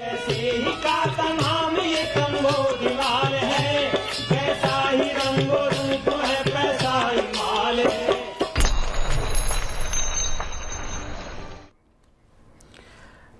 ऐसे ही का नाम ये कंबोधिलाल है, कैसा ही रंगो रूप है, पैसा ही माल है।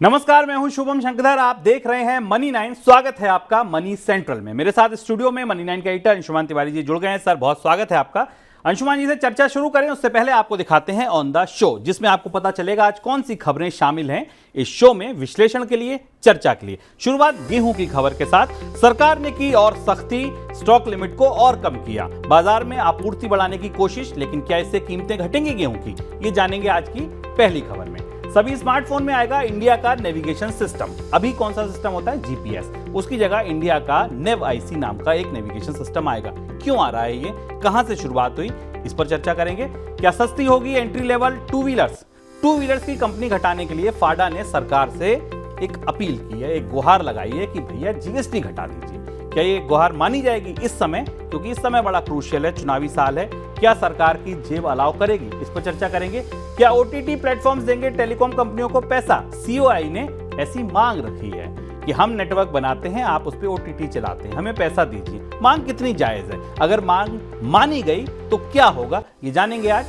नमस्कार, मैं हूं शुभम शंकरधर। आप देख रहे हैं मनी 9। स्वागत है आपका मनी सेंट्रल में। मेरे साथ स्टूडियो में मनी 9 के एडिटर अंशुमान तिवारी जी जुड़ गए हैं। सर, बहुत स्वागत है आपका। अंशुमान जी से चर्चा शुरू करें उससे पहले आपको दिखाते हैं ऑन द शो, जिसमें आपको पता चलेगा आज कौन सी खबरें शामिल हैं इस शो में विश्लेषण के लिए, चर्चा के लिए। शुरुआत गेहूं की खबर के साथ। सरकार ने की और सख्ती, स्टॉक लिमिट को और कम किया। बाजार में आपूर्ति बढ़ाने की कोशिश, लेकिन क्या इससे कीमतें घटेंगी गेहूं की? ये जानेंगे आज की पहली खबर में। सभी स्मार्टफोन में आएगा इंडिया का नेविगेशन सिस्टम। अभी कौन सा सिस्टम होता है? जीपीएस। उसकी जगह इंडिया का नेव आईसी नाम का एक नेविगेशन सिस्टम आएगा। क्यों आ रहा है ये? कहां से शुरुआत हुई? इस पर चर्चा करेंगे। क्या सस्ती होगी एंट्री लेवल टू व्हीलर्स की कंपनी घटाने के लिए फाडा ने सरकार से एक अपील की है, एक गुहार लगाई है कि भैया जीएसटी घटा दीजिए। क्या ये गुहार मानी जाएगी इस समय? क्योंकि इस समय बड़ा क्रूशियल है, चुनावी साल है। क्या सरकार की जेब अलाउ करेगी? इस पर चर्चा करेंगे। क्या ओटीटी प्लेटफॉर्म्स देंगे टेलीकॉम कंपनियों को पैसा? सीओआई ने ऐसी मांग रखी है कि हम नेटवर्क बनाते हैं, आप उस पर ओटीटी चलाते हैं, हमें पैसा दीजिए। मांग कितनी जायज है? अगर मांग मानी गई तो क्या होगा, ये जानेंगे आज।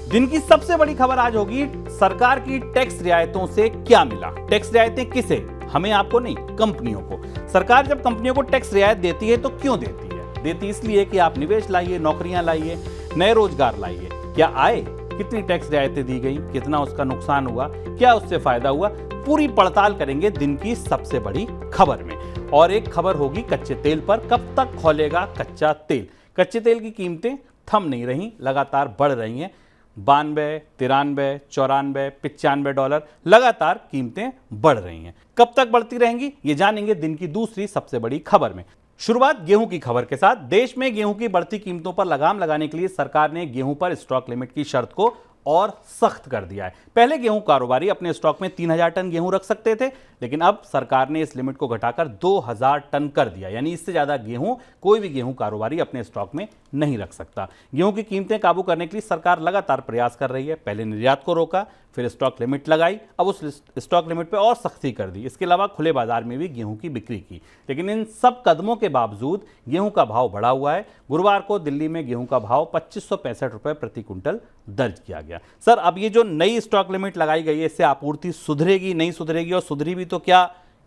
दिन की सबसे बड़ी खबर आज होगी सरकार की टैक्स रियायतों से क्या मिला। टैक्स रियायतें किसे? हमें, आपको नहीं, कंपनियों को। सरकार जब कंपनियों को टैक्स रियायत देती है तो क्यों देती है? देती इसलिए कि आप निवेश लाइए, नौकरियां लाइए, नए रोजगार लाइए। क्या आए? कितनी टैक्स रियायतें दी गई, कितना उसका नुकसान हुआ, क्या उससे फायदा हुआ, पूरी पड़ताल करेंगे दिन की सबसे बड़ी खबर में। और एक खबर होगी कच्चे तेल पर। कब तक खौलेगा कच्चा तेल? कच्चे तेल की कीमतें थम नहीं रही, लगातार बढ़ रही हैं। 92, 93, 94, $95 लगातार कीमतें बढ़ रही हैं। कब तक बढ़ती रहेंगी, ये जानेंगे दिन की दूसरी सबसे बड़ी खबर में। शुरुआत गेहूं की खबर के साथ। देश में गेहूं की बढ़ती कीमतों पर लगाम लगाने के लिए सरकार ने गेहूं पर स्टॉक लिमिट की शर्त को और सख्त कर दिया है। पहले गेहूं कारोबारी अपने स्टॉक में 3000 टन गेहूं रख सकते थे, लेकिन अब सरकार ने इस लिमिट को घटाकर 2000 टन कर दिया। यानी इससे ज्यादा गेहूं कोई भी गेहूं कारोबारी अपने स्टॉक में नहीं रख सकता। गेहूं की कीमतें काबू करने के लिए सरकार लगातार प्रयास कर रही है। पहले निर्यात को रोका, फिर स्टॉक लिमिट लगाई, अब उस स्टॉक लिमिट पर और सख्ती कर दी। इसके अलावा खुले बाजार में भी गेहूं की बिक्री की। लेकिन इन सब कदमों के बावजूद गेहूं का भाव बढ़ा हुआ है। गुरुवार को दिल्ली में गेहूं का भाव 2565 रुपए प्रति क्विंटल दर्ज किया गया। सर, अब ये जो नई स्टॉक लिमिट लगाई गई है, इससे आपूर्ति सुधरेगी, नहीं सुधरेगी? और सुधरी भी तो क्या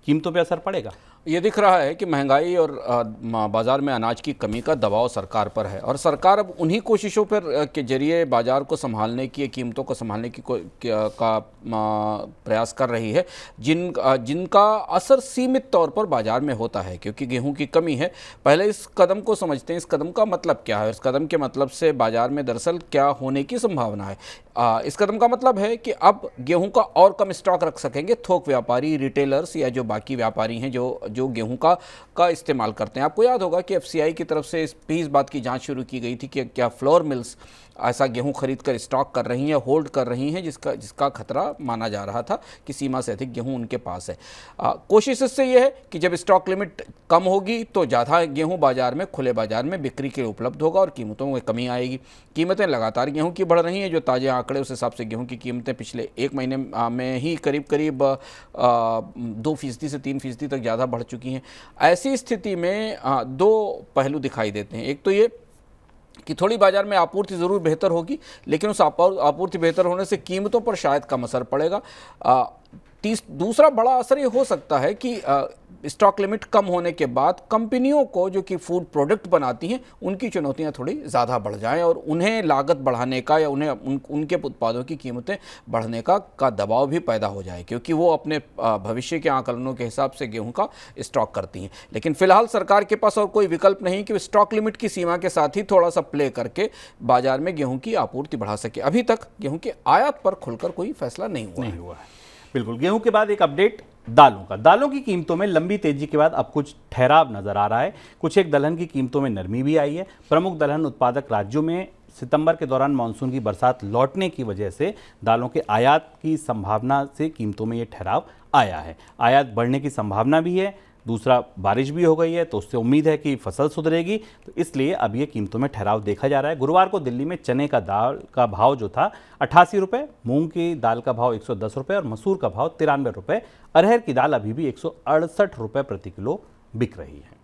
कीमतों पे असर पड़ेगा? ये दिख रहा है कि महंगाई और बाज़ार में अनाज की कमी का दबाव सरकार पर है, और सरकार अब उन्हीं कोशिशों पर के जरिए बाज़ार को संभालने की, कीमतों को संभालने की प्रयास कर रही है, जिनका असर सीमित तौर पर बाज़ार में होता है, क्योंकि गेहूं की कमी है। पहले इस कदम को समझते हैं। इस कदम का मतलब क्या है? इस कदम के मतलब से बाज़ार में दरअसल क्या होने की संभावना है? इस कदम का मतलब है कि अब गेहूं का और कम स्टॉक रख सकेंगे थोक व्यापारी, रिटेलर्स या जो बाकी व्यापारी हैं जो गेहूं का इस्तेमाल करते हैं। आपको याद होगा कि एफसीआई की तरफ से इस बात की जांच शुरू की गई थी कि क्या फ्लोर मिल्स ऐसा गेहूं खरीद कर स्टॉक कर रही हैं, होल्ड कर रही हैं, जिसका खतरा माना जा रहा था कि सीमा से अधिक गेहूं उनके पास है। कोशिश इससे यह है कि जब स्टॉक लिमिट कम होगी तो ज़्यादा गेहूं बाजार में, खुले बाजार में बिक्री के लिए उपलब्ध होगा और कीमतों में कमी आएगी। कीमतें लगातार गेहूं की बढ़ रही हैं। जो ताज़े आंकड़े उस हिसाब से गेहूं की कीमतें पिछले एक महीने में ही करीब 2% से 3% तक ज़्यादा बढ़ चुकी हैं। ऐसी स्थिति में दो पहलू दिखाई देते हैं। एक तो ये कि थोड़ी बाजार में आपूर्ति ज़रूर बेहतर होगी, लेकिन उस आपूर्ति बेहतर होने से कीमतों पर शायद कम असर पड़ेगा। दूसरा बड़ा असर ये हो सकता है कि स्टॉक लिमिट कम होने के बाद कंपनियों को, जो कि फूड प्रोडक्ट बनाती हैं, उनकी चुनौतियां थोड़ी ज़्यादा बढ़ जाएं और उन्हें लागत बढ़ाने का या उनके उत्पादों की कीमतें बढ़ने का दबाव भी पैदा हो जाए, क्योंकि वो अपने भविष्य के आकलनों के हिसाब से गेहूं का स्टॉक करती हैं। लेकिन फिलहाल सरकार के पास और कोई विकल्प नहीं कि स्टॉक लिमिट की सीमा के साथ ही थोड़ा सा प्ले करके बाजार में गेहूँ की आपूर्ति बढ़ा सके। अभी तक गेहूँ की आयात पर खुलकर कोई फैसला नहीं हुआ है। बिल्कुल। गेहूं के बाद एक अपडेट दालों का। दालों की कीमतों में लंबी तेजी के बाद अब कुछ ठहराव नजर आ रहा है। कुछ एक दलहन की कीमतों में नरमी भी आई है। प्रमुख दलहन उत्पादक राज्यों में सितंबर के दौरान मानसून की बरसात लौटने की वजह से दालों के आयात की संभावना से कीमतों में ये ठहराव आया है। आयात बढ़ने की संभावना भी है। दूसरा बारिश भी हो गई है तो उससे उम्मीद है कि फसल सुधरेगी, तो इसलिए अब ये कीमतों में ठहराव देखा जा रहा है। गुरुवार को दिल्ली में चने का दाल का भाव जो था 88 रुपये, मूंग की दाल का भाव 110 रुपये और मसूर का भाव 93 रुपये, अरहर की दाल अभी भी 168 रुपये प्रति किलो बिक रही है।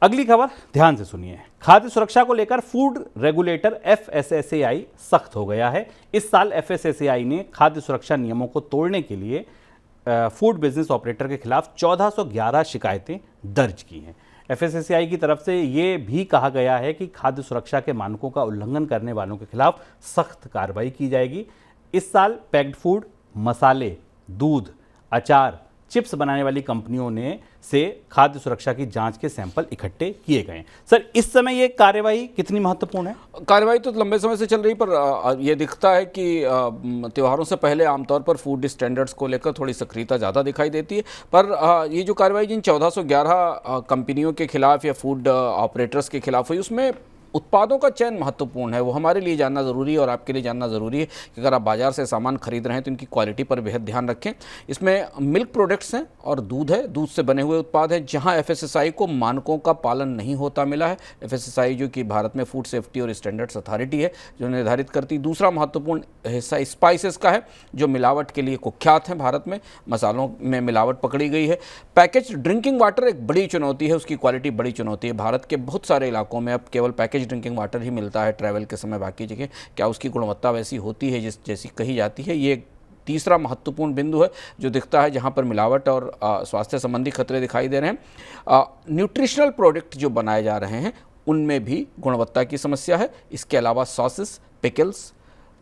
अगली खबर ध्यान से सुनिए। खाद्य सुरक्षा को लेकर फूड रेगुलेटर FSSAI सख्त हो गया है। इस साल FSSAI ने खाद्य सुरक्षा नियमों को तोड़ने के लिए फूड बिजनेस ऑपरेटर के खिलाफ 1411 शिकायतें दर्ज की हैं। FSSAI की तरफ से ये भी कहा गया है कि खाद्य सुरक्षा के मानकों का उल्लंघन करने वालों के खिलाफ सख्त कार्रवाई की जाएगी। इस साल पैक्ड फूड, मसाले, दूध, अचार, चिप्स बनाने वाली कंपनियों ने से खाद्य सुरक्षा की जांच के सैंपल इकट्ठे किए गए हैं। सर, इस समय ये कार्यवाही कितनी महत्वपूर्ण है? कार्रवाई तो लंबे समय से चल रही, पर यह दिखता है कि त्योहारों से पहले आमतौर पर फूड स्टैंडर्ड्स को लेकर थोड़ी सक्रियता ज़्यादा दिखाई देती है। पर ये जो कार्रवाई जिन 1411 कंपनियों के खिलाफ या फूड ऑपरेटर्स के खिलाफ हुई, उसमें उत्पादों का चयन महत्वपूर्ण है। वो हमारे लिए जानना ज़रूरी है और आपके लिए जानना ज़रूरी है कि अगर आप बाज़ार से सामान खरीद रहे हैं तो इनकी क्वालिटी पर बेहद ध्यान रखें। इसमें मिल्क प्रोडक्ट्स हैं और दूध है, दूध से बने हुए उत्पाद हैं, जहां FSSAI को मानकों का पालन नहीं होता मिला है। FSSAI जो कि भारत में फूड सेफ्टी और स्टैंडर्ड्स अथॉरिटी है जो निर्धारित करती। दूसरा महत्वपूर्ण हिस्सा स्पाइसेस का है जो मिलावट के लिए कुख्यात हैं। भारत में मसालों में मिलावट पकड़ी गई है। पैकेज ड्रिंकिंग वाटर एक बड़ी चुनौती है, उसकी क्वालिटी बड़ी चुनौती है। भारत के बहुत सारे इलाकों में अब केवल पैकेज ड्रिंकिंग वाटर ही मिलता है ट्रैवल के समय, बाकी जगह क्या उसकी गुणवत्ता वैसी होती है जैसी कही जाती है? ये तीसरा महत्वपूर्ण बिंदु है जो दिखता है जहां पर मिलावट और स्वास्थ्य संबंधी खतरे दिखाई दे रहे हैं। न्यूट्रिशनल प्रोडक्ट जो बनाए जा रहे हैं उनमें भी गुणवत्ता की समस्या है। इसके अलावा सॉसेस, पिकल्स,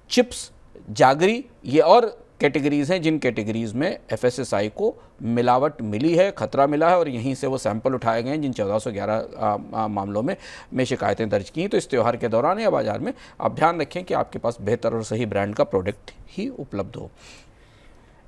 चिप्स, जागरी, ये और कैटेगरीज़ हैं जिन कैटेगरीज़ में FSSAI को मिलावट मिली है, खतरा मिला है और यहीं से वो सैंपल उठाए गए हैं जिन 1411 मामलों में शिकायतें दर्ज की। तो इस त्यौहार के दौरान या बाजार में आप ध्यान रखें कि आपके पास बेहतर और सही ब्रांड का प्रोडक्ट ही उपलब्ध हो।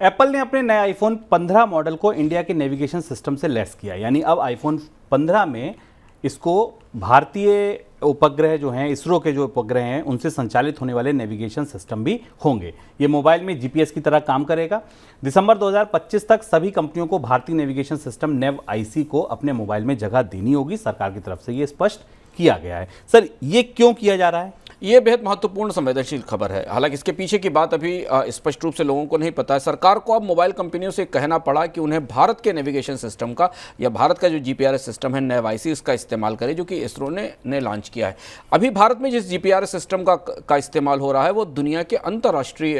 एप्पल ने अपने नए आईफोन 15 मॉडल को इंडिया के नेविगेशन सिस्टम से लैस किया, यानी अब आईफोन 15 में इसको भारतीय उपग्रह जो हैं, इसरो के जो उपग्रह हैं, उनसे संचालित होने वाले नेविगेशन सिस्टम भी होंगे। ये मोबाइल में GPS की तरह काम करेगा। दिसंबर 2025 तक सभी कंपनियों को भारतीय नेविगेशन सिस्टम नेव IC को अपने मोबाइल में जगह देनी होगी। सरकार की तरफ से ये स्पष्ट किया गया है। सर, ये क्यों किया जा रहा है? ये बेहद महत्वपूर्ण संवेदनशील खबर है। हालांकि इसके पीछे की बात अभी स्पष्ट रूप से लोगों को नहीं पता है। सरकार को अब मोबाइल कंपनियों से कहना पड़ा कि उन्हें भारत के नेविगेशन सिस्टम का या भारत का जो GPRS सिस्टम है नेव IC, इसका इस्तेमाल करें जो कि इसरो ने लॉन्च किया है। अभी भारत में जिस GPRS सिस्टम का इस्तेमाल हो रहा है वो दुनिया के अंतर्राष्ट्रीय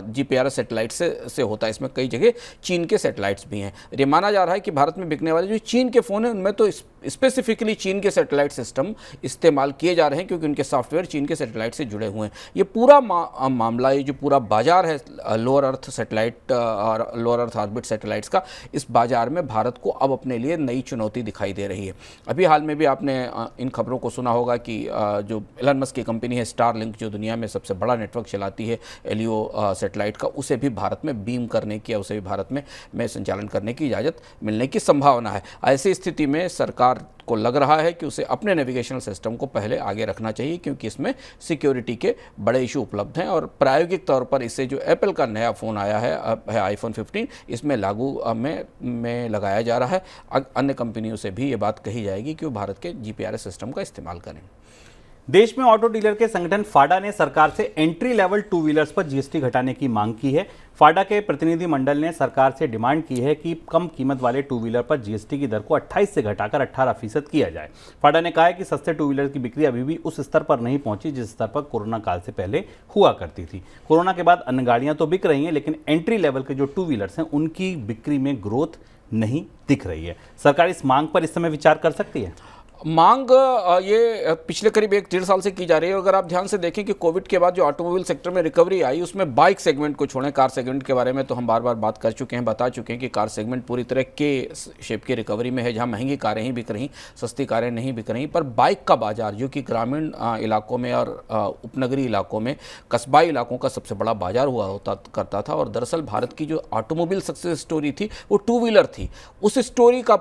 GPRS सेटेलाइट से होता है। इसमें कई जगह चीन के सेटेलाइट्स भी हैं। ये माना जा रहा है कि भारत में बिकने वाले जो चीन के फ़ोन हैं उनमें तो स्पेसिफिकली चीन के सेटेलाइट सिस्टम इस्तेमाल किए जा रहे हैं क्योंकि उनके सॉफ्टवेयर चीन के सेटेलाइट से जुड़े हुए हैं। ये पूरा मामला, ये जो पूरा बाजार है लोअर अर्थ सेटेलाइट और लोअर अर्थ ऑर्बिट सेटेलाइट्स का, इस बाजार में भारत को अब अपने लिए नई चुनौती दिखाई दे रही है। अभी हाल में भी आपने इन खबरों को सुना होगा कि जो एलन मस्क की कंपनी है स्टारलिंक, जो दुनिया में सबसे बड़ा नेटवर्क चलाती है LEO सेटेलाइट का, उसे भी भारत में बीम करने की या उसे भी भारत में संचालन करने की इजाज़त मिलने की संभावना है। ऐसी स्थिति में सरकार को लग रहा है कि उसे अपने नेविगेशनल सिस्टम को पहले आगे रखना चाहिए क्योंकि इसमें सिक्योरिटी के बड़े इशू उपलब्ध हैं और प्रायोगिक तौर पर इससे जो एप्पल का नया फ़ोन आया है आईफोन 15, इसमें लागू में लगाया जा रहा है। अन्य कंपनियों से भी ये बात कही जाएगी कि वो भारत के GPRS सिस्टम का इस्तेमाल करें। देश में ऑटो डीलर के संगठन फाडा ने सरकार से एंट्री लेवल टू व्हीलर्स पर GST घटाने की मांग की है। फाडा के प्रतिनिधि मंडल ने सरकार से डिमांड की है कि कम कीमत वाले टू व्हीलर पर GST की दर को 28 से घटाकर 18% किया जाए। फाडा ने कहा है कि सस्ते टू व्हीलर की बिक्री अभी भी उस स्तर पर नहीं पहुंची जिस स्तर पर कोरोना काल से पहले हुआ करती थी। कोरोना के बाद अन्य गाड़ियां तो बिक रही हैं लेकिन एंट्री लेवल के जो टू व्हीलर्स हैं उनकी बिक्री में ग्रोथ नहीं दिख रही है। सरकार इस मांग पर इस समय विचार कर सकती है। मांग ये पिछले करीब 1-1.5 साल से की जा रही है। अगर आप ध्यान से देखें कि कोविड के बाद जो ऑटोमोबाइल सेक्टर में रिकवरी आई उसमें बाइक सेगमेंट को छोड़ें, कार सेगमेंट के बारे में तो हम बार बार बात कर चुके हैं, बता चुके हैं कि कार सेगमेंट पूरी तरह के शेप की रिकवरी में है, जहां महंगी कारें ही बिक रही, सस्ती कारें नहीं बिक रही। पर बाइक का बाजार जो कि ग्रामीण इलाकों में और उपनगरीय इलाकों में, कस्बाई इलाकों का सबसे बड़ा बाजार हुआ करता था और दरअसल भारत की जो ऑटोमोबाइल सक्सेस स्टोरी थी वो टू व्हीलर थी। उस स्टोरी का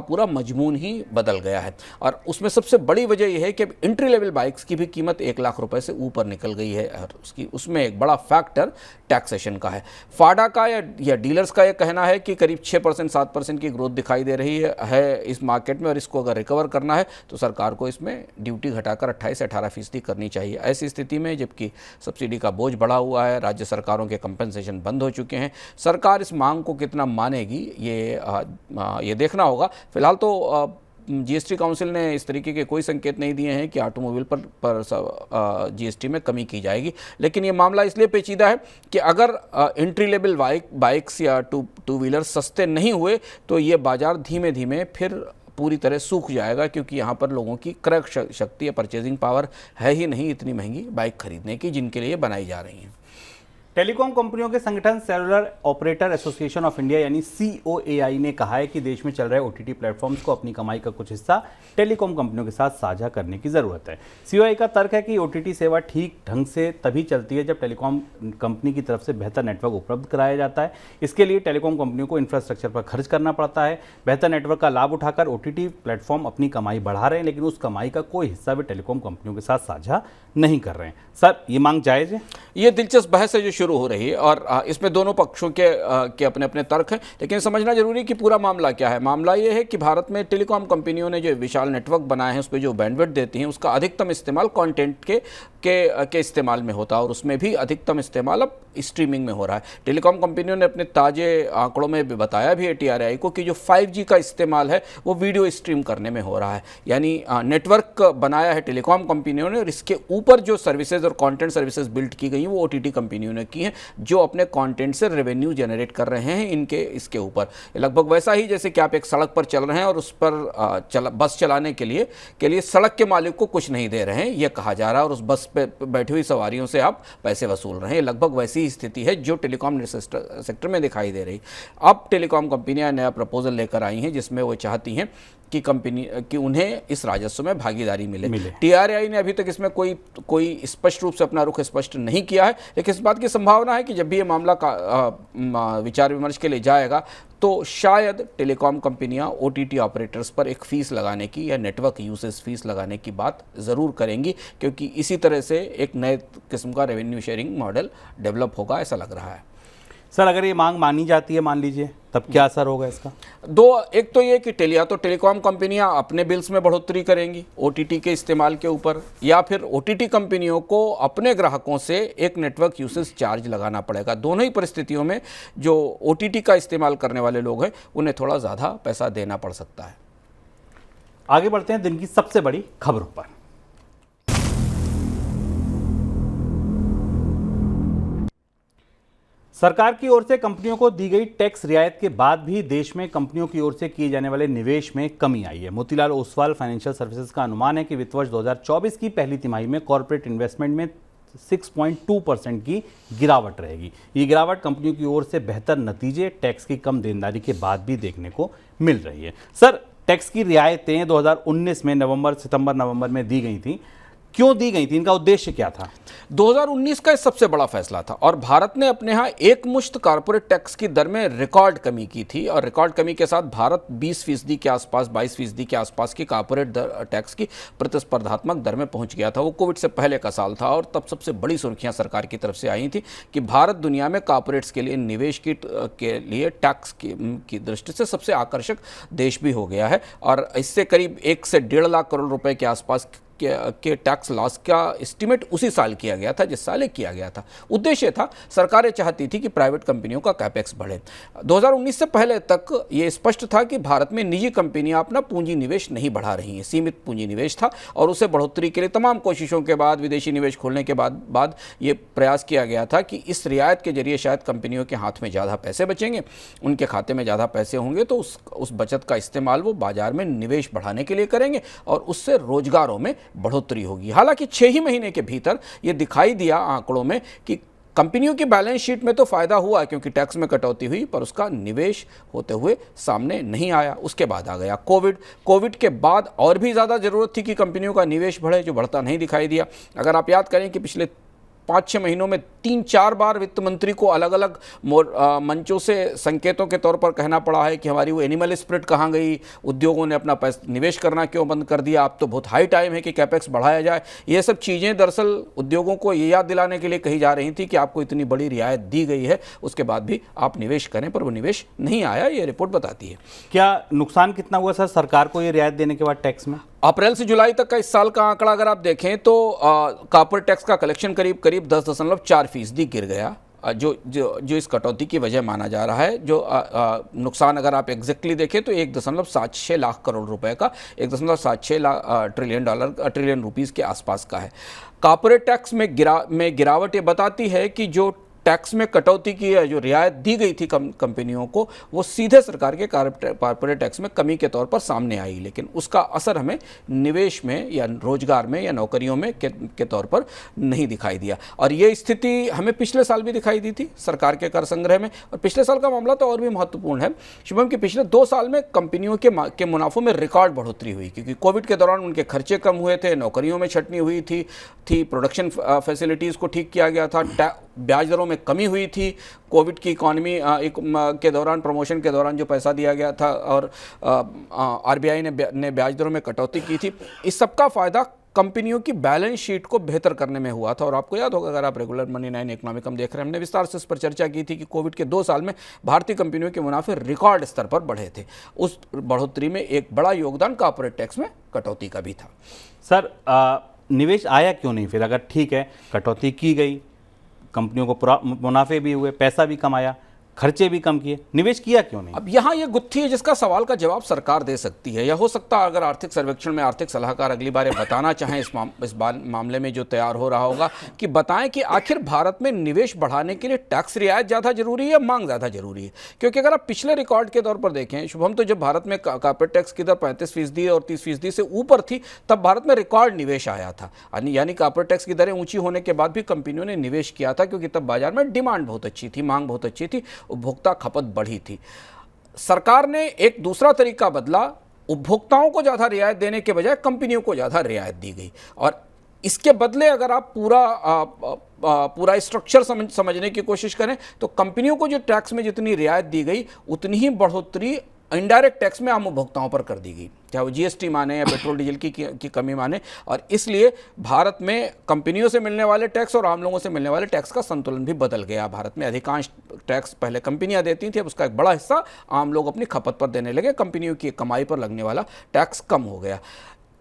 पूरा मजमून ही बदल निकल गया है। और उसमें सबसे बड़ी वजह यह है कि अब एंट्री लेवल बाइक्स की भी कीमत 1 लाख रुपए से ऊपर निकल गई है और उसमें एक बड़ा फैक्टर टैक्सेशन का है। फाडा का या डीलर्स का यह कहना है कि करीब 6% 7% की ग्रोथ दिखाई दे रही है इस मार्केट में, और इसको अगर रिकवर करना है तो सरकार को इसमें ड्यूटी घटाकर 28 से 18% करनी चाहिए। ऐसी स्थिति में जबकि सब्सिडी का बोझ बढ़ा हुआ है, राज्य सरकारों के कंपनसेशन बंद हो चुके हैं, सरकार इस मांग को कितना मानेगी ये देखना होगा। फिलहाल तो जीएसटी काउंसिल ने इस तरीके के कोई संकेत नहीं दिए हैं कि ऑटोमोबाइल पर जीएसटी में कमी की जाएगी, लेकिन ये मामला इसलिए पेचीदा है कि अगर एंट्री लेवल बाइक्स या टू व्हीलर सस्ते नहीं हुए तो ये बाजार धीमे धीमे फिर पूरी तरह सूख जाएगा, क्योंकि यहाँ पर लोगों की क्रय शक्ति या परचेजिंग पावर है ही नहीं इतनी महंगी बाइक खरीदने की जिनके लिए बनाई जा रही हैं। टेलीकॉम कंपनियों के संगठन cellular operator association of India यानी COAI ने कहा है कि देश में चल रहे OTT प्लेटफॉर्म्स को अपनी कमाई का कुछ हिस्सा टेलीकॉम कंपनियों के साथ साझा करने की जरूरत है। COAI का तर्क है कि OTT सेवा ठीक ढंग से तभी चलती है जब टेलीकॉम कंपनी की तरफ से बेहतर नेटवर्क उपलब्ध कराया जाता है। इसके लिए टेलीकॉम कंपनियों को इंफ्रास्ट्रक्चर पर खर्च करना पड़ता है। बेहतर नेटवर्क का लाभ उठाकर OTT प्लेटफॉर्म अपनी कमाई बढ़ा रहे हैं, लेकिन उस कमाई का कोई हिस्सा वे टेलीकॉम कंपनियों के साथ साझा नहीं कर रहे हैं। सर, ये मांग जायज़ है? ये दिलचस्प बहस है जो शुरू हो रही है और इसमें दोनों पक्षों के अपने अपने तर्क हैं, लेकिन समझना जरूरी है कि पूरा मामला क्या है। मामला ये है कि भारत में टेलीकॉम कंपनियों ने जो विशाल नेटवर्क बनाए हैं उस पर जो बैंडविड्थ देती हैं उसका अधिकतम इस्तेमाल कंटेंट के इस्तेमाल में होता है, और उसमें भी अधिकतम इस्तेमाल अब स्ट्रीमिंग में हो रहा है। टेलीकॉम कंपनियों ने अपने ताजे आंकड़ों में भी बताया भी है TRAI को कि जो 5G का इस्तेमाल है वो वीडियो स्ट्रीम करने में हो रहा है। यानी नेटवर्क बनाया है टेलीकॉम कंपनियों ने और इसके ऊपर जो सर्विसेज और कंटेंट सर्विसेज बिल्ड की गई हैं वो OTT कंपनियों ने की हैं, जो अपने कंटेंट से रेवेन्यू जनरेट कर रहे हैं इसके ऊपर। लगभग वैसा ही जैसे कि आप एक सड़क पर चल रहे हैं और उस पर बस चलाने के लिए सड़क के मालिक को कुछ नहीं दे रहे हैं ये कहा जा रहा है, और उस बस पे बैठी हुई सवारियों से आप पैसे वसूल रहे हैं। लगभग वैसी स्थिति है जो टेलीकॉम सेक्टर में दिखाई दे रही। अब टेलीकॉम कंपनियां नया प्रपोजल लेकर आई हैं जिसमें वो चाहती हैं कि उन्हें इस राजस्व में भागीदारी मिले। TRAI ने अभी तक इसमें कोई स्पष्ट रूप से अपना रुख स्पष्ट नहीं किया है, लेकिन इस बात की संभावना है कि जब भी ये मामला का विचार विमर्श के लिए जाएगा तो शायद टेलीकॉम कंपनियां OTT ऑपरेटर्स पर एक फ़ीस लगाने की या नेटवर्क यूसेज फ़ीस लगाने की बात ज़रूर करेंगी, क्योंकि इसी तरह से एक नए किस्म का रेवेन्यू शेयरिंग मॉडल डेवलप होगा ऐसा लग रहा है। सर, अगर ये मांग मानी जाती है, मान लीजिए, तब क्या असर होगा इसका? एक तो ये कि टेलीकॉम कंपनियां अपने बिल्स में बढ़ोतरी करेंगी OTT के इस्तेमाल के ऊपर, या फिर OTT कंपनियों को अपने ग्राहकों से एक नेटवर्क यूसेज चार्ज लगाना पड़ेगा। दोनों ही परिस्थितियों में जो OTT का इस्तेमाल करने वाले लोग हैं उन्हें थोड़ा ज़्यादा पैसा देना पड़ सकता है। आगे बढ़ते हैं दिन की सबसे बड़ी खबरों पर। सरकार की ओर से कंपनियों को दी गई टैक्स रियायत के बाद भी देश में कंपनियों की ओर से किए जाने वाले निवेश में कमी आई है। मोतीलाल ओसवाल फाइनेंशियल सर्विसेज का अनुमान है कि वित्त वर्ष 2024 की पहली तिमाही में कॉर्पोरेट इन्वेस्टमेंट में 6.2% की गिरावट रहेगी। ये गिरावट कंपनियों की ओर से बेहतर नतीजे, टैक्स की कम देनदारी के बाद भी देखने को मिल रही है। सर, टैक्स की रियायतें 2019 में सितंबर नवंबर में दी गई थी, क्यों दी गई थी? इनका उद्देश्य क्या था? 2019 का सबसे बड़ा फैसला था और भारत ने अपने यहाँ एक मुश्त कॉर्पोरेट टैक्स की दर में रिकॉर्ड कमी की थी, और रिकॉर्ड कमी के साथ भारत 20% के आसपास 22% के आसपास की कॉर्पोरेट टैक्स की प्रतिस्पर्धात्मक दर में पहुंच गया था। वो कोविड से पहले का साल था और तब सबसे बड़ी सुर्खियां सरकार की तरफ से आई थी कि भारत दुनिया में कॉर्पोरेट्स के लिए निवेश के लिए टैक्स की दृष्टि से सबसे आकर्षक देश भी हो गया है, और इससे करीब 1 से 1.5 लाख करोड़ रुपए के आसपास के टैक्स लॉस का एस्टीमेट उसी साल किया गया था जिस साल किया गया था। उद्देश्य था, सरकारें चाहती थी कि प्राइवेट कंपनियों का कैपेक्स बढ़े। 2019 से पहले तक ये स्पष्ट था कि भारत में निजी कंपनियां अपना पूंजी निवेश नहीं बढ़ा रही हैं, सीमित पूंजी निवेश था, और उसे बढ़ोतरी के लिए तमाम कोशिशों के बाद, विदेशी निवेश खोलने के बाद ये प्रयास किया गया था कि इस रियायत के जरिए शायद कंपनियों के हाथ में ज़्यादा पैसे बचेंगे, उनके खाते में ज़्यादा पैसे होंगे तो उस बचत का इस्तेमाल वो बाजार में निवेश बढ़ाने के लिए करेंगे और उससे रोजगारों में बढ़ोतरी होगी। हालांकि 6 ही महीने के भीतर यह दिखाई दिया आंकड़ों में कि कंपनियों की बैलेंस शीट में तो फायदा हुआ क्योंकि टैक्स में कटौती हुई, पर उसका निवेश होते हुए सामने नहीं आया। उसके बाद आ गया कोविड के बाद और भी ज़्यादा ज़रूरत थी कि कंपनियों का निवेश बढ़े, जो बढ़ता नहीं दिखाई दिया। अगर आप याद करें कि पिछले 5-6 महीनों में 3-4 बार वित्त मंत्री को अलग अलग मंचों से संकेतों के तौर पर कहना पड़ा है कि हमारी वो एनिमल स्पिरिट कहाँ गई, उद्योगों ने अपना पैसा निवेश करना क्यों बंद कर दिया, अब तो बहुत हाई टाइम है कि कैपेक्स बढ़ाया जाए। ये सब चीज़ें दरअसल उद्योगों को ये याद दिलाने के लिए कही जा रही थी कि आपको इतनी बड़ी रियायत दी गई है, उसके बाद भी आप निवेश करें, पर वो निवेश नहीं आया, ये रिपोर्ट बताती है। क्या नुकसान कितना हुआ सर सरकार को ये रियायत देने के बाद टैक्स में? अप्रैल से जुलाई तक का इस साल का आंकड़ा अगर आप देखें तो कॉर्पोरेट टैक्स का कलेक्शन करीब 10.4% गिर गया, जो इस कटौती की वजह माना जा रहा है। जो नुकसान अगर आप एग्जैक्टली देखें तो 1.76 लाख करोड़ रुपए का, 1.76 ट्रिलियन रुपीस के आसपास का है। कॉर्पोरेट टैक्स में गिरावट ये बताती है कि जो टैक्स में कटौती की है, जो रियायत दी गई थी कंपनियों को, वो सीधे सरकार के कॉर्पोरेट टैक्स में कमी के तौर पर सामने आई, लेकिन उसका असर हमें निवेश में या रोजगार में या नौकरियों में के तौर पर नहीं दिखाई दिया। और ये स्थिति हमें पिछले साल भी दिखाई दी थी सरकार के कर संग्रह में, और पिछले साल का मामला तो और भी महत्वपूर्ण है शुभम, कि पिछले 2 साल में कंपनियों के मुनाफों में रिकॉर्ड बढ़ोतरी हुई, क्योंकि कोविड के दौरान उनके खर्चे कम हुए थे, नौकरियों में छटनी हुई थी, प्रोडक्शन फैसिलिटीज़ को ठीक किया गया था, ब्याज दरों में कमी हुई थी, कोविड की इकॉनमी के दौरान, प्रमोशन के दौरान जो पैसा दिया गया था, और आरबीआई ने ब्याज दरों में कटौती की थी। इस सब का फ़ायदा कंपनियों की बैलेंस शीट को बेहतर करने में हुआ था। और आपको याद होगा, अगर आप रेगुलर मनी 9 इकोनॉमिक हम देख रहे हैं, हमने विस्तार से इस पर चर्चा की थी कि कोविड के 2 साल में भारतीय कंपनियों के मुनाफे रिकॉर्ड स्तर पर बढ़े थे। उस बढ़ोतरी में एक बड़ा योगदान कॉर्पोरेट टैक्स में कटौती का भी था। सर निवेश आया क्यों नहीं फिर? अगर ठीक है कटौती की गई, कंपनियों को मुनाफे भी हुए, पैसा भी कमाया, खर्चे भी कम किए, निवेश किया क्यों नहीं? अब यहाँ ये गुत्थी है जिसका सवाल का जवाब सरकार दे सकती है, या हो सकता है अगर आर्थिक सर्वेक्षण में आर्थिक सलाहकार अगली बार ये बताना चाहें इस मामले में जो तैयार हो रहा होगा, कि बताएं कि आखिर भारत में निवेश बढ़ाने के लिए टैक्स रियायत ज़्यादा जरूरी है या मांग ज़्यादा जरूरी है। क्योंकि अगर आप पिछले रिकॉर्ड के तौर पर देखें शुभम, तो जब भारत में कॉर्पोरेट टैक्स की दर 35% और 30% से ऊपर थी, तब भारत में रिकॉर्ड निवेश आया था। यानी कॉर्पोरेट टैक्स की दरें ऊंची होने के बाद भी कंपनियों ने निवेश किया था, क्योंकि तब बाजार में डिमांड बहुत अच्छी थी, मांग बहुत अच्छी थी, उपभोक्ता खपत बढ़ी थी। सरकार ने एक दूसरा तरीका बदला, उपभोक्ताओं को ज्यादा रियायत देने के बजाय कंपनियों को ज्यादा रियायत दी गई। और इसके बदले अगर आप पूरा स्ट्रक्चर समझने की कोशिश करें तो कंपनियों को जो टैक्स में जितनी रियायत दी गई, उतनी ही बढ़ोतरी इनडायरेक्ट टैक्स में आम उपभोक्ताओं पर कर दी गई, चाहे वो जीएसटी माने या पेट्रोल डीजल की कमी माने। और इसलिए भारत में कंपनियों से मिलने वाले टैक्स और आम लोगों से मिलने वाले टैक्स का संतुलन भी बदल गया। भारत में अधिकांश टैक्स पहले कंपनियां देती थी, अब उसका एक बड़ा हिस्सा आम लोग अपनी खपत पर देने लगे, कंपनियों की कमाई पर लगने वाला टैक्स कम हो गया।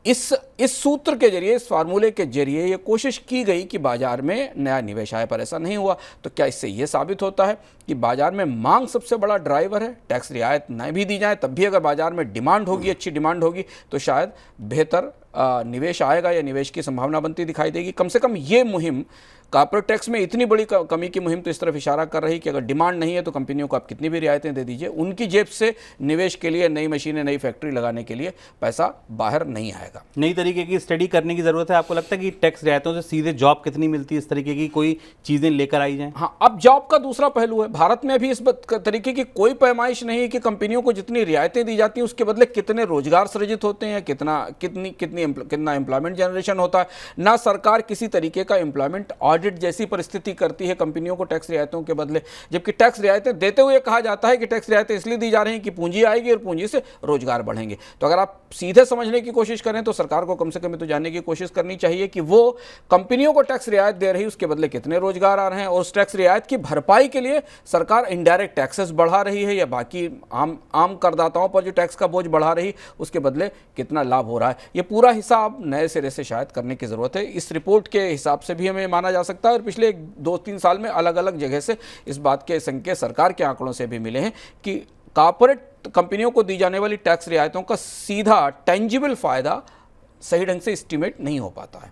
इस सूत्र के जरिए, इस फार्मूले के जरिए ये कोशिश की गई कि बाजार में नया निवेश आए, पर ऐसा नहीं हुआ। तो क्या इससे ये साबित होता है कि बाजार में मांग सबसे बड़ा ड्राइवर है? टैक्स रियायत न भी दी जाए तब भी अगर बाजार में डिमांड होगी, अच्छी डिमांड होगी, तो शायद बेहतर निवेश आएगा या निवेश की संभावना बनती दिखाई देगी। कम से कम ये मुहिम, कॉर्पोरेट टैक्स में इतनी बड़ी कमी की मुहिम तो इस तरफ इशारा कर रही कि अगर डिमांड नहीं है तो कंपनियों को आप कितनी भी रियायतें दे दीजिए, उनकी जेब से निवेश के लिए, नई मशीनें, नई फैक्ट्री लगाने के लिए पैसा बाहर नहीं आएगा। नई तरीके की स्टडी करने की जरूरत है। आपको लगता है कि टैक्स रियायतों से सीधे जॉब कितनी मिलती है, इस तरीके की कोई चीजें लेकर आई जाएं? हाँ, अब जॉब का दूसरा पहलू है। भारत में अभी इस तरीके की कोई पैमाइश नहीं है कि कंपनियों को जितनी रियायतें दी जाती हैं उसके बदले कितने रोजगार सृजित होते हैं, कितना एम्प्लॉयमेंट जनरेशन होता है। ना सरकार किसी तरीके का एम्प्लॉयमेंट ऑडिट जैसी परिस्थिति करती है कंपनियों को टैक्स रियायतों के बदले, जबकि टैक्स रियायतें देते हुए कहा जाता है कि टैक्स रियायतें इसलिए दी जा रही हैं कि पूंजी आएगी और पूंजी से रोजगार बढ़ेंगे। तो अगर आप सीधे समझने की कोशिश करें तो सरकार को कम से कम तो जानने की कोशिश करनी चाहिए कि वो कंपनियों को टैक्स रियायत दे रही है, उसके बदले कितने रोजगार आ रहे हैं, और उस टैक्स रियायत की भरपाई के लिए सरकार इनडायरेक्ट टैक्सेस बढ़ा रही है या बाकी आम करदाताओं पर जो टैक्स का बोझ बढ़ा रही, उसके बदले कितना लाभ हो रहा है। ये पूरा हिसाब नए सिरे से शायद करने की जरूरत है। इस रिपोर्ट के हिसाब से भी हमें माना जा सकता है, और पिछले 2-3 साल में अलग अलग जगह से इस बात के संकेत सरकार के आंकड़ों से भी मिले हैं कि कॉर्पोरेट कंपनियों को दी जाने वाली टैक्स रियायतों का सीधा टेंजिबल फायदा सही ढंग से एस्टिमेट नहीं हो पाता है।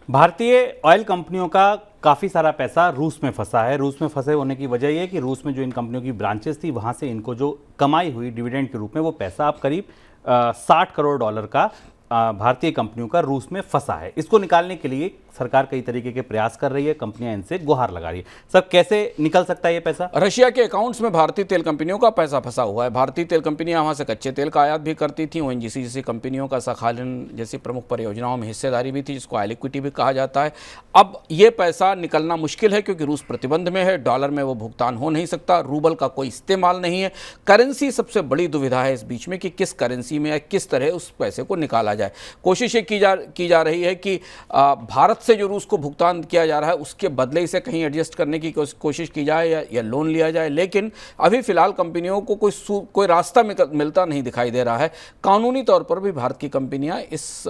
भारतीय ऑयल कंपनियों का काफ़ी सारा पैसा रूस में फंसा है। रूस में फंसे होने की वजह यह है कि रूस में जो इन कंपनियों की ब्रांचेस थी, वहाँ से इनको जो कमाई हुई डिविडेंड के रूप में, वो पैसा अब करीब $60 करोड़ का भारतीय कंपनियों का रूस में फंसा है। इसको निकालने के लिए सरकार कई तरीके के प्रयास कर रही है, कंपनियां इनसे गुहार लगा रही है। सर, कैसे निकल सकता है ये पैसा? रशिया के अकाउंट्स में भारतीय तेल कंपनियों का पैसा फंसा हुआ है। भारतीय तेल कंपनियां वहां से कच्चे तेल का आयात भी करती थी। ओएनजीसी जैसी कंपनियों का सखालिन जैसी प्रमुख परियोजनाओं में हिस्सेदारी भी थी, जिसको ऑयल इक्विटी भी कहा जाता है। अब ये पैसा निकलना मुश्किल है क्योंकि रूस प्रतिबंध में है, डॉलर में वो भुगतान हो नहीं सकता, रूबल का कोई इस्तेमाल नहीं है। करेंसी सबसे बड़ी दुविधा है इस बीच में कि किस करेंसी में या किस तरह उस पैसे को निकाला जाए। कोशिश ये की जा रही है कि भारत से जो रूस को भुगतान किया जा रहा है उसके बदले इसे कहीं एडजस्ट करने की कोशिश की जाए या लोन लिया जाए, लेकिन अभी फिलहाल कंपनियों को कोई रास्ता मिलता नहीं दिखाई दे रहा है। कानूनी तौर पर भी भारत की कंपनियां इस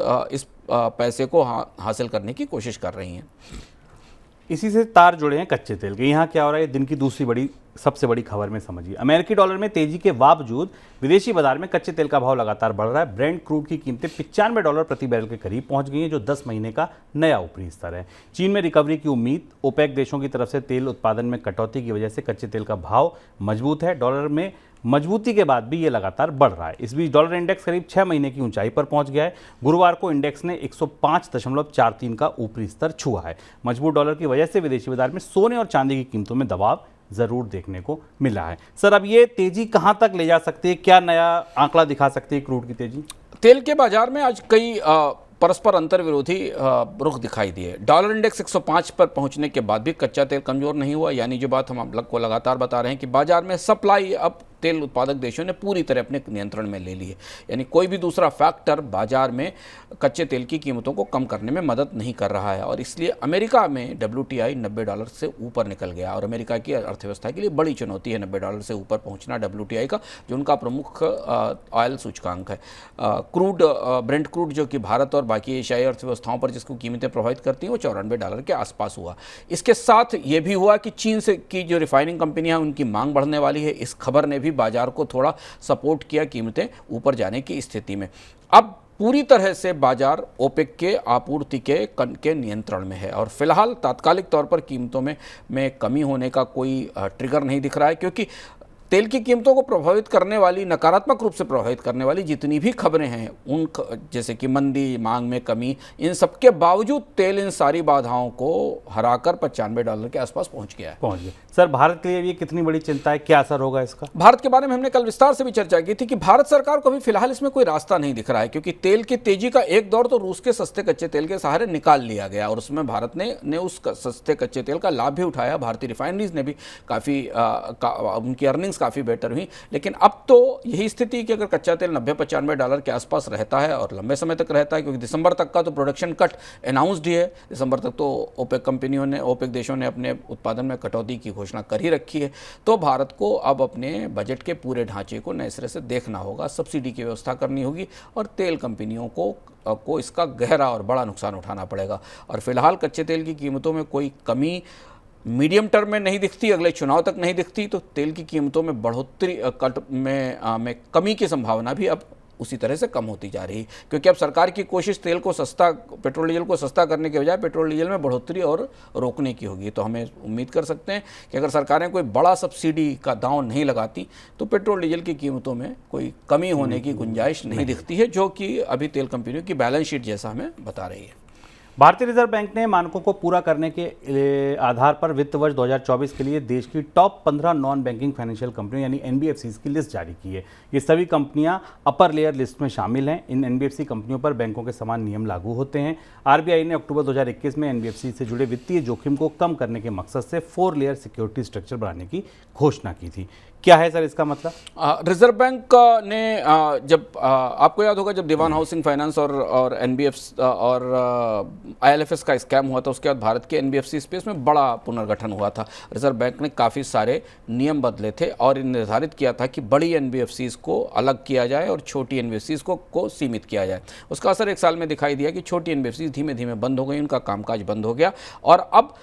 पैसे को हासिल करने की कोशिश कर रही हैं। इसी से तार जुड़े हैं कच्चे तेल के। यहाँ क्या हो रहा है, दिन की दूसरी सबसे बड़ी खबर में समझिए। अमेरिकी डॉलर में तेजी के बावजूद विदेशी बाजार में कच्चे तेल का भाव लगातार बढ़ रहा है। ब्रेंट क्रूड की कीमतें $95 प्रति बैरल के करीब पहुंच गई हैं, जो 10 महीने का नया ऊपरी स्तर है। चीन में रिकवरी की उम्मीद, ओपेक देशों की तरफ से तेल उत्पादन में कटौती की वजह से कच्चे तेल का भाव मजबूत है। डॉलर में मजबूती के बाद भी ये लगातार बढ़ रहा है। इस बीच डॉलर इंडेक्स करीब 6 महीने की ऊंचाई पर पहुंच गया है। गुरुवार को इंडेक्स ने 105.43 का ऊपरी स्तर छुआ है। मजबूत डॉलर की वजह से विदेशी बाजार में सोने और चांदी की कीमतों में दबाव जरूर देखने को मिला है। सर, अब ये तेजी कहां तक ले जा सकती है? क्या नया आंकड़ा दिखा सकती है क्रूड की तेजी? तेल के बाजार में आज कई परस्पर अंतर विरोधी रुख दिखाई दिए। डॉलर इंडेक्स 105 पर पहुंचने के बाद भी कच्चा तेल कमजोर नहीं हुआ, यानी जो बात हम आप लोग को लगातार बता रहे हैं कि बाजार में सप्लाई अब तेल उत्पादक देशों ने पूरी तरह अपने नियंत्रण में ले ली है। यानी कोई भी दूसरा फैक्टर बाजार में कच्चे तेल की कीमतों को कम करने में मदद नहीं कर रहा है, और इसलिए अमेरिका में WTI $90 से ऊपर निकल गया। और अमेरिका की अर्थव्यवस्था के लिए बड़ी चुनौती है $90 से ऊपर पहुंचना WTI का, जो उनका प्रमुख ऑयल सूचकांक है। क्रूड ब्रेंट क्रूड जो कि भारत और बाकी एशियाई अर्थव्यवस्थाओं पर जिसको कीमतें प्रभावित करती हैं, वो $94 के आसपास हुआ। इसके साथ ये भी हुआ कि चीन से की जो रिफाइनिंग कंपनियां, उनकी मांग बढ़ने वाली है। इस खबर ने भी बाजार को थोड़ा सपोर्ट किया कीमतें ऊपर जाने की स्थिति में। अब पूरी तरह से बाजार ओपेक के आपूर्ति के नियंत्रण में है, और फिलहाल तात्कालिक तौर पर कीमतों में कमी होने का कोई ट्रिगर नहीं दिख रहा है, क्योंकि तेल की कीमतों को प्रभावित करने वाली, नकारात्मक रूप से प्रभावित करने वाली जितनी भी खबरें हैं, उन जैसे कि मंदी, मांग में कमी, इन सब के बावजूद तेल इन सारी बाधाओं को हराकर $95 के आसपास पहुंच गया है। सर, भारत के लिए ये कितनी बड़ी चिंता है? क्या असर होगा इसका? भारत के बारे में हमने कल विस्तार से भी चर्चा की थी कि भारत सरकार को अभी फिलहाल इसमें कोई रास्ता नहीं दिख रहा है, क्योंकि तेल की तेजी का एक दौर तो रूस के सस्ते कच्चे तेल के सहारे निकाल लिया गया, और उसमें भारत ने उस सस्ते कच्चे तेल का लाभ भी उठाया। भारतीय रिफाइनरीज ने भी उनकी अर्निंग्स काफ़ी बेटर हुई। लेकिन अब तो यही स्थिति कि अगर कच्चा तेल $90-95 के आसपास रहता है और लंबे समय तक रहता है, क्योंकि दिसंबर तक का तो प्रोडक्शन कट अनाउंस्ड ही है, दिसंबर तक तो ओपेक देशों ने अपने उत्पादन में कटौती की घोषणा कर ही रखी है, तो भारत को अब अपने बजट के पूरे ढांचे को नए सिरे से देखना होगा, सब्सिडी की व्यवस्था करनी होगी, और तेल कंपनियों को इसका गहरा और बड़ा नुकसान उठाना पड़ेगा। और फिलहाल कच्चे तेल की कीमतों में कोई कमी मीडियम टर्म में नहीं दिखती, अगले चुनाव तक नहीं दिखती, तो तेल की कीमतों में बढ़ोतरी में कमी की संभावना भी अब उसी तरह से कम होती जा रही है, क्योंकि अब सरकार की कोशिश पेट्रोल डीजल को सस्ता करने के बजाय पेट्रोल डीजल में बढ़ोतरी और रोकने की होगी। तो हमें उम्मीद कर सकते हैं कि अगर सरकारें कोई बड़ा सब्सिडी का दांव नहीं लगाती तो पेट्रोल डीजल की कीमतों में कोई कमी होने की गुंजाइश नहीं दिखती है, जो कि अभी तेल कंपनियों की बैलेंस शीट जैसा हमें बता रही है। भारतीय रिजर्व बैंक ने मानकों को पूरा करने के आधार पर वित्त वर्ष 2024 के लिए देश की टॉप 15 नॉन बैंकिंग फाइनेंशियल कंपनियों यानी NBFCs की लिस्ट जारी की है। ये सभी कंपनियां अपर लेयर लिस्ट में शामिल हैं। इन NBFC कंपनियों पर बैंकों के समान नियम लागू होते हैं। RBI ने अक्टूबर 2021 में NBFC से जुड़े वित्तीय जोखिम को कम करने के मकसद से 4 लेयर सिक्योरिटी स्ट्रक्चर बनाने की घोषणा की थी। क्या है सर इसका मतलब? रिजर्व बैंक ने जब आपको याद होगा जब दीवान हाउसिंग फाइनेंस और NBFC और IL&FS का स्कैम हुआ था, उसके बाद भारत के NBFC स्पेस में बड़ा पुनर्गठन हुआ था। रिजर्व बैंक ने काफ़ी सारे नियम बदले थे और निर्धारित किया था कि बड़ी NBFCs को अलग किया जाए और छोटी NBFCs को सीमित किया जाए। उसका असर 1 साल में दिखाई दिया कि छोटी NBFCs धीमे धीमे बंद हो गई, उनका कामकाज बंद हो गया, और अब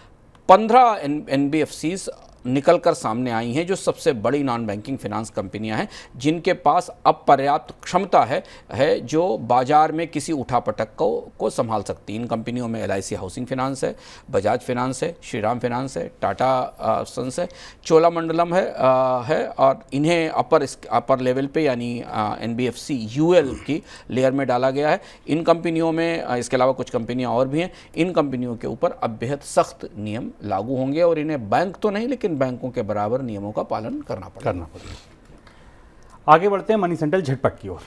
15 NBFCs निकल कर सामने आई हैं, जो सबसे बड़ी नॉन बैंकिंग फिनांस कंपनियां हैं, जिनके पास अब पर्याप्त क्षमता है जो बाजार में किसी उठापटक को संभाल सकती है। इन कंपनियों में LIC हाउसिंग फाइनेंस है, बजाज फाइनेंस है, श्रीराम फाइनेंस है, टाटा सन्स है, चोलामंडलम है और इन्हें अपर लेवल पे यानी NBFC UL की लेयर में डाला गया है। इन कंपनियों में इसके अलावा कुछ कंपनियां और भी हैं। इन कंपनियों के ऊपर अब बेहद सख्त नियम लागू होंगे और इन्हें बैंक तो नहीं लेकिन बैंकों के बराबर नियमों का पालन करना पड़ेगा। आगे बढ़ते हैं मनी सेंट्रल झटपट की ओर।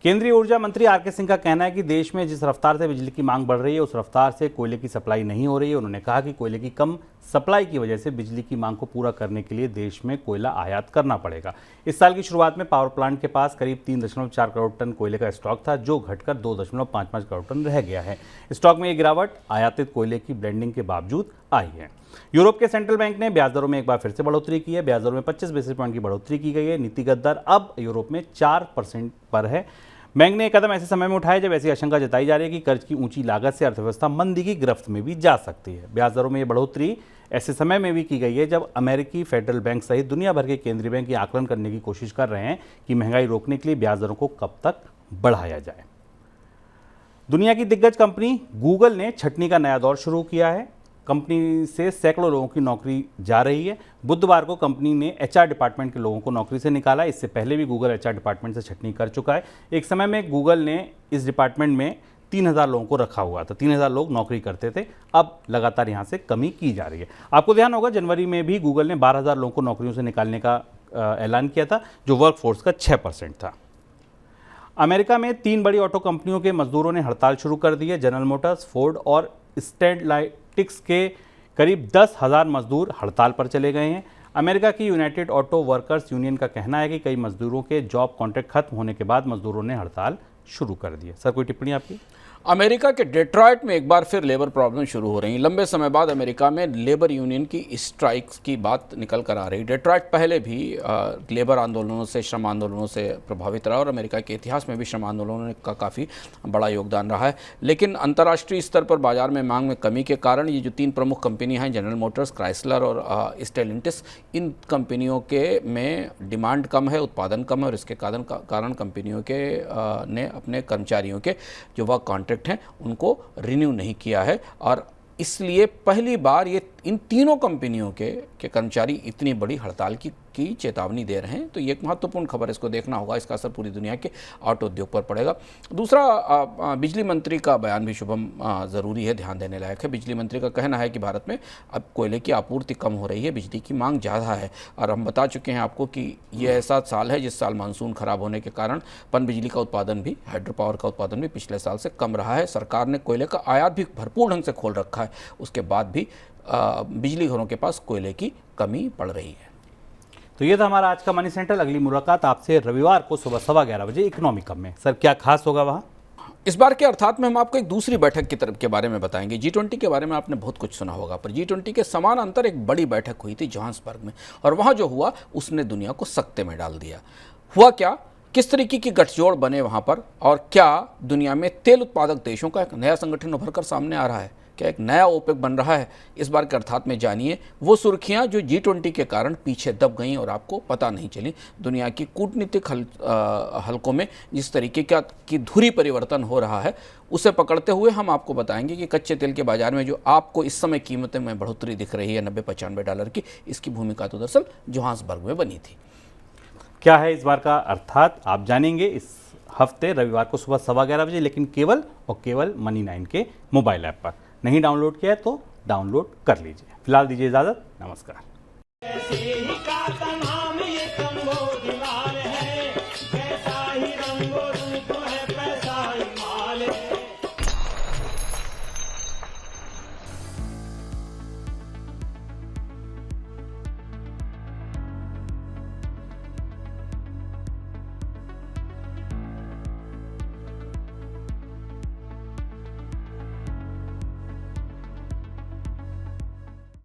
केंद्रीय ऊर्जा मंत्री RK सिंह का कहना है कि देश में जिस रफ्तार से बिजली की मांग बढ़ रही है उस रफ्तार से कोयले की सप्लाई नहीं हो रही है। उन्होंने कहा कि कोयले की कम सप्लाई की वजह से बिजली की मांग को पूरा करने के लिए देश में कोयला आयात करना पड़ेगा। इस साल की शुरुआत में पावर प्लांट के पास करीब 3.4 करोड़ टन कोयले का स्टॉक था, जो घटकर 2.55 करोड़ टन रह गया है। स्टॉक में ये गिरावट आयातित कोयले की ब्लेंडिंग के बावजूद आई है। यूरोप के सेंट्रल बैंक ने ब्याज दरों में एक बार फिर से बढ़ोतरी की है। ब्याज दरों में 25 बेसिस पॉइंट की बढ़ोतरी की गई है। नीतिगत दर अब यूरोप में 4% पर है। बैंक ने एक कदम ऐसे समय में उठाया जब ऐसी आशंका जताई जा रही है कि कर्ज की ऊंची लागत से अर्थव्यवस्था मंदी की गिरफ्त में भी जा सकती है। ब्याज दरों में ये बढ़ोतरी ऐसे समय में भी की गई है जब अमेरिकी फेडरल बैंक सहित दुनिया भर के केंद्रीय बैंक ये आकलन करने की कोशिश कर रहे हैं कि महंगाई रोकने के लिए ब्याज दरों को कब तक बढ़ाया जाए। दुनिया की दिग्गज कंपनी गूगल ने छटनी का नया दौर शुरू किया है। कंपनी से सैकड़ों लोगों की नौकरी जा रही है। बुधवार को कंपनी ने HR डिपार्टमेंट के लोगों को नौकरी से निकाला। इससे पहले भी गूगल HR डिपार्टमेंट से छटनी कर चुका है। एक समय में गूगल ने इस डिपार्टमेंट में 3000 लोगों को रखा हुआ था। 3000 लोग नौकरी करते थे। अब लगातार यहाँ से कमी की जा रही है। आपको ध्यान होगा जनवरी में भी गूगल ने 12000 लोगों को नौकरियों से निकालने का ऐलान किया था, जो वर्कफोर्स का 6% था। अमेरिका में 3 बड़ी ऑटो कंपनियों के मजदूरों ने हड़ताल शुरू कर दी है। जनरल मोटर्स, फोर्ड और स्टेडलाइटिक्स के करीब 10,000 मजदूर हड़ताल पर चले गए हैं। अमेरिका की यूनाइटेड ऑटो वर्कर्स यूनियन का कहना है कि कई मजदूरों के जॉब कॉन्ट्रैक्ट खत्म होने के बाद मजदूरों ने हड़ताल शुरू कर दी है। सर, कोई टिप्पणी आपकी? अमेरिका के डेट्रॉयट में एक बार फिर लेबर प्रॉब्लम शुरू हो रही है। लंबे समय बाद अमेरिका में लेबर यूनियन की स्ट्राइक्स की बात निकल कर आ रही है। डेट्रॉयट पहले भी लेबर आंदोलनों से, श्रम आंदोलनों से प्रभावित रहा और अमेरिका के इतिहास में भी श्रम आंदोलनों का काफ़ी बड़ा योगदान रहा है। लेकिन अंतर्राष्ट्रीय स्तर पर बाजार में मांग में कमी के कारण ये जो 3 प्रमुख कंपनियां हैं, जनरल मोटर्स, क्राइसलर और स्टेलिंटिस, इन कंपनियों के में डिमांड कम है, उत्पादन कम है और इसके कारण कंपनियों के ने अपने कर्मचारियों के जो वह कॉन्ट्रैक्ट हैं उनको रिन्यू नहीं किया है और इसलिए पहली बार ये इन तीनों कंपनियों के कर्मचारी इतनी बड़ी हड़ताल की चेतावनी दे रहे हैं। तो ये एक महत्वपूर्ण खबर, इसको देखना होगा, इसका असर पूरी दुनिया के ऑटो उद्योग पर पड़ेगा। दूसरा, बिजली मंत्री का बयान भी शुभम ज़रूरी है, ध्यान देने लायक है। बिजली मंत्री का कहना है कि भारत में अब कोयले की आपूर्ति कम हो रही है, बिजली की मांग ज़्यादा है और हम बता चुके हैं आपको कि ये ऐसा साल है जिस साल मानसून खराब होने के कारण पनबिजली का उत्पादन भी, हाइड्रो पावर का उत्पादन भी पिछले साल से कम रहा है। सरकार ने कोयले का आयात भी भरपूर ढंग से खोल रखा है, उसके बाद भी बिजली घरों के पास कोयले की कमी पड़ रही है। तो ये था हमारा आज का मनी सेंट्रल। अगली मुलाकात आपसे रविवार को सुबह 11:15 बजे इकोनॉमी कब में। सर, क्या खास होगा वहाँ? इस बार के अर्थात में हम आपको एक दूसरी बैठक की तरफ के बारे में बताएंगे। G20 के बारे में आपने बहुत कुछ सुना होगा, पर G20 के समानांतर एक बड़ी बैठक हुई थी जोहान्सबर्ग में और वहाँ जो हुआ उसने दुनिया को सकते में डाल दिया। हुआ क्या, किस तरीके की गठजोड़ बने वहाँ पर और क्या दुनिया में तेल उत्पादक देशों का एक नया संगठन उभर कर सामने आ रहा है, क्या एक नया ओपेक बन रहा है। इस बार के अर्थात में जानिए वो सुर्खियां जो G20 के कारण पीछे दब गईं और आपको पता नहीं चली। दुनिया की कूटनीतिक हलकों में जिस तरीके का की धुरी परिवर्तन हो रहा है उसे पकड़ते हुए हम आपको बताएंगे कि कच्चे तेल के बाजार में जो आपको इस समय कीमतें में बढ़ोतरी दिख रही है $90-95 की, इसकी भूमिका तो दरअसल जोहान्सबर्ग में बनी थी। क्या है इस बार का अर्थात आप जानेंगे इस हफ्ते रविवार को सुबह 11:15 बजे, लेकिन केवल और केवल मनी 9 के मोबाइल ऐप पर। नहीं डाउनलोड किया है तो डाउनलोड कर लीजिए। फिलहाल दीजिए इजाजत, नमस्कार। ऐसे ही का नाम ये कंबोज लाल है, जैसा ही रंगो